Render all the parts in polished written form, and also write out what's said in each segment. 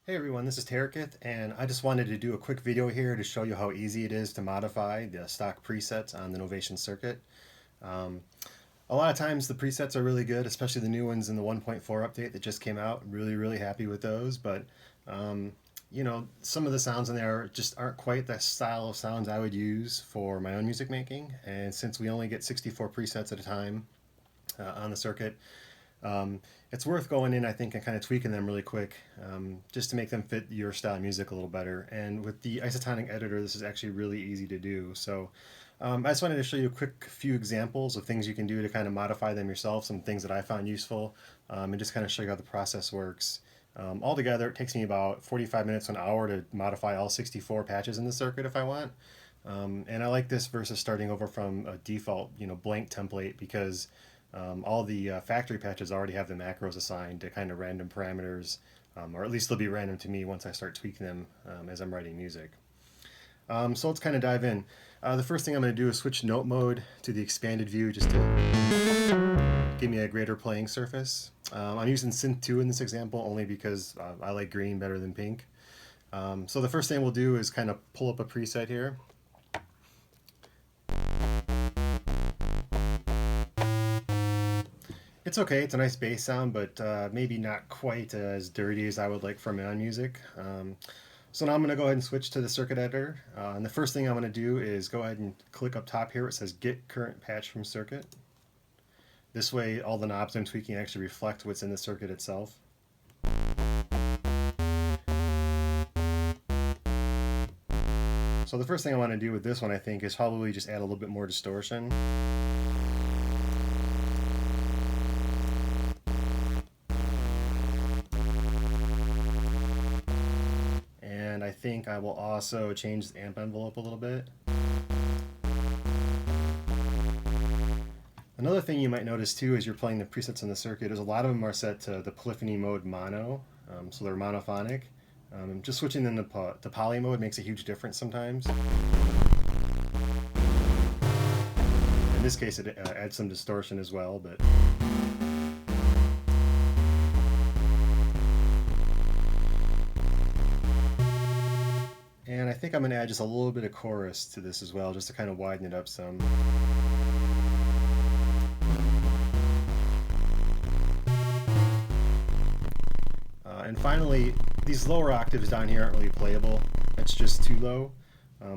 Hey everyone, this is tarekith, and I just wanted to do a quick video here to show you how easy it is to modify the stock presets on the Novation Circuit. Um, a lot of times the presets are really good, especially the new ones in the 1.4 update that just came out. Really happy with those, but um, some of the sounds in there just aren't quite the style of sounds I would use for my own music making, and since we only get 64 presets at a time on the circuit, um, it's worth going in, I think, and kind of tweaking them really quick, just to make them fit your style of music a little better. And with the Isotonik Editor, this is actually really easy to do. So I just wanted to show you a quick few examples of things you can do to kind of modify them yourself, some things that I found useful, and just kind of show you how the process works. Altogether, it takes me about 45 minutes to an hour to modify all 64 patches in the circuit if I want. And I like this versus starting over from a default, blank template, because all the factory patches already have the macros assigned to kind of random parameters, or at least they'll be random to me once I start tweaking them as I'm writing music. So let's kind of dive in. The first thing I'm going to do is switch note mode to the expanded view just to give me a greater playing surface. I'm using Synth 2 in this example only because I like green better than pink. So the first thing we'll do is kind of pull up a preset here. It's okay, it's a nice bass sound, but maybe not quite as dirty as I would like for my own music. So now I'm going to go ahead and switch to the circuit editor. And the first thing I'm going to do is go ahead and click up top here where it says Get Current Patch from Circuit. This way all the knobs I'm tweaking actually reflect what's in the circuit itself. So the first thing I want to do with this one, I think, is probably just add a little bit more distortion. And I think I will also change the amp envelope a little bit. Another thing you might notice too as you're playing the presets in the circuit is a lot of them are set to the polyphony mode mono, so they're monophonic. Just switching them to poly mode makes a huge difference sometimes. In this case it adds some distortion as well, but and I think I'm going to add just a little bit of chorus to this as well, just to kind of widen it up some. And finally, these lower octaves down here aren't really playable. It's just too low.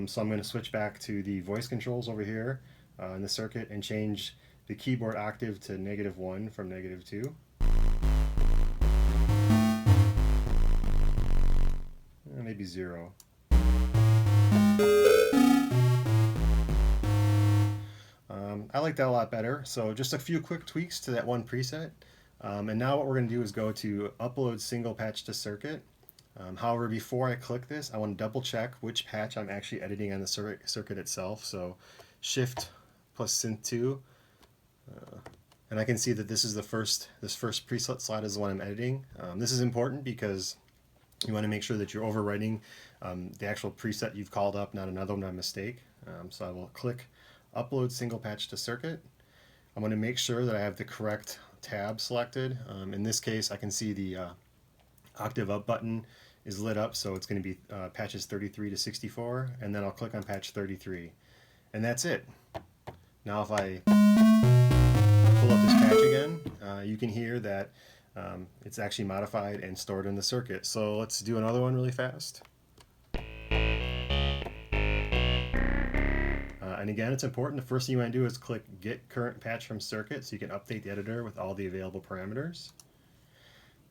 So I'm going to switch back to the voice controls over here in the circuit and change the keyboard octave to -1 from -2. Maybe 0. I like that a lot better. So just a few quick tweaks to that one preset. And now what we're going to do is go to Upload Single Patch to Circuit. However, before I click this, I want to double check which patch I'm actually editing on the circuit itself. So Shift plus Synth 2. And I can see that this first preset slot is the one I'm editing. This is important because you want to make sure that you're overwriting the actual preset you've called up, not another one by mistake. So I will click Upload Single Patch to Circuit. I'm going to make sure that I have the correct tab selected. In this case, I can see the octave up button is lit up, so it's going to be patches 33 to 64, and then I'll click on patch 33. And that's it. Now if I pull up this patch again, you can hear that it's actually modified and stored in the circuit. So let's do another one really fast. And again, it's important. The first thing you want to do is click Get Current Patch from Circuit so you can update the editor with all the available parameters.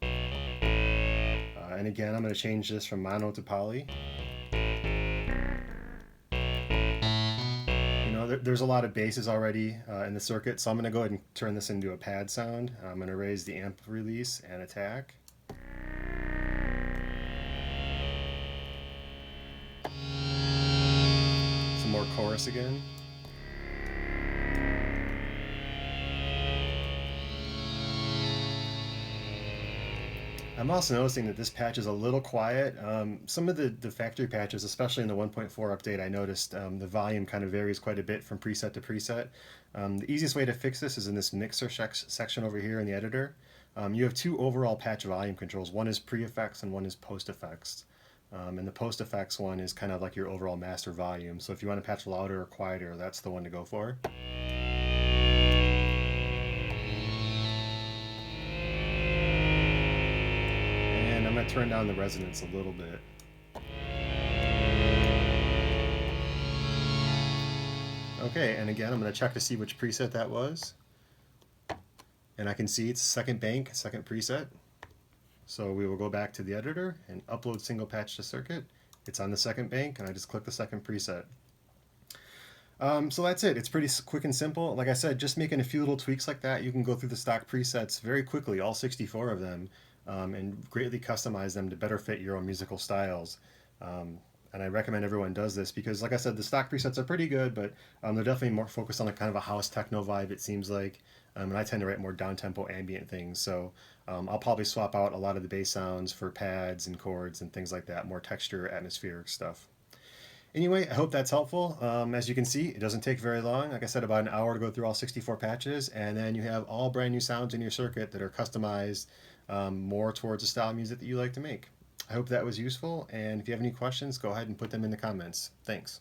And again, I'm going to change this from mono to poly. There's a lot of basses already in the circuit, so I'm going to go ahead and turn this into a pad sound. I'm going to raise the amp release and attack. Some more chorus again. I'm also noticing that this patch is a little quiet. Some of the factory patches, especially in the 1.4 update, I noticed the volume kind of varies quite a bit from preset to preset. The easiest way to fix this is in this mixer section over here in the editor. You have two overall patch volume controls. One is pre-effects and one is post-effects. And the post-effects one is kind of like your overall master volume. So if you want to patch louder or quieter, that's the one to go for. And I'm going to turn down the resonance a little bit. Okay, and again, I'm going to check to see which preset that was. And I can see it's second bank, second preset. So we will go back to the editor and upload single patch to circuit. It's on the second bank, and I just click the second preset. So that's it. It's pretty quick and simple. Like I said, just making a few little tweaks like that, you can go through the stock presets very quickly, all 64 of them, and greatly customize them to better fit your own musical styles. And I recommend everyone does this because, like I said, the stock presets are pretty good, but they're definitely more focused on a kind of a house techno vibe, it seems like. And I tend to write more down-tempo ambient things, so I'll probably swap out a lot of the bass sounds for pads and chords and things like that, more texture, atmospheric stuff. Anyway, I hope that's helpful. As you can see, it doesn't take very long. Like I said, about an hour to go through all 64 patches, and then you have all brand new sounds in your circuit that are customized more towards the style of music that you like to make. I hope that was useful, and if you have any questions, go ahead and put them in the comments. Thanks.